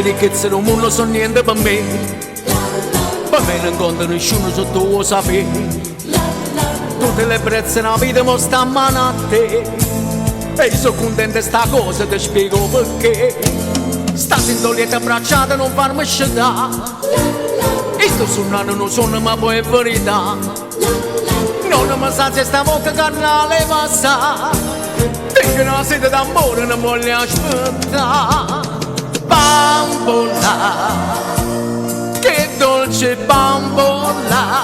ricchezze del mondo sono niente per me. Per me non conta nessuno sotto lo sapere. Tutte le brezze nella vita mi stanno a te. E io sono contento di sta cosa, ti spiego perché. Sta sento lieta abbracciata non farmi scegliere. E sto suonando non suono ma poi è verità. Non mi sa se sta bocca carnale passa. Tengo una sete d'amore non voglio aspettare. Bambola, che dolce bambola.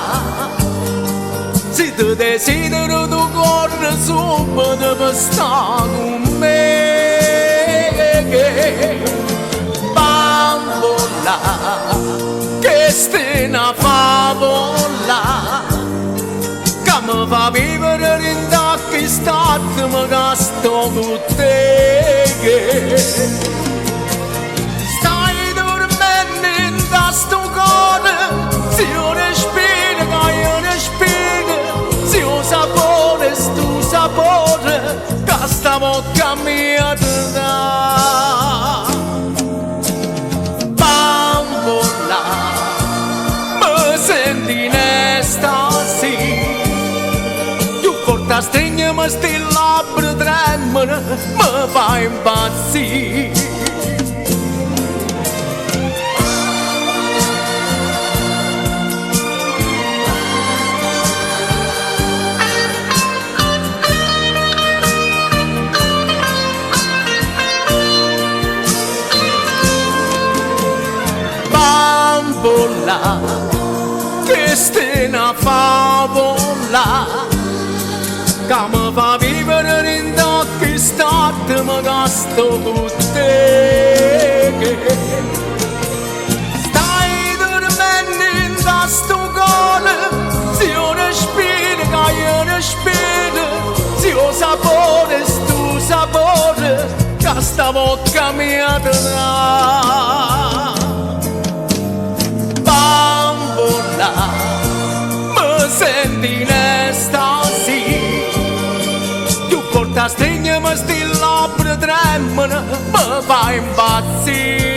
Se ti desidero tu corri subito per stare con me. Bambola, che stai una favola, che mi fa vivere in tacchi stati mi gasto con te. Stai dormendo in sto cuore, se io respiro, che io respiro, se io sapore, sto sapore, che sta bocca mia ti dà. Bambola, mi senti in estasi, più forte stringi mi sti labbra tremano, mi fai impazzire. Bambola, che stai una favola, che mi fa vivere in tocchi stati mi gasto con te. Stai dormendo in sto cuore, se io respiro, che io respiro, se io sapore, sto sapore, che sta bocca mia ti dà. Mi senti in estasi, più forte stringi mi sti labbra tremano, mi fai impazzire.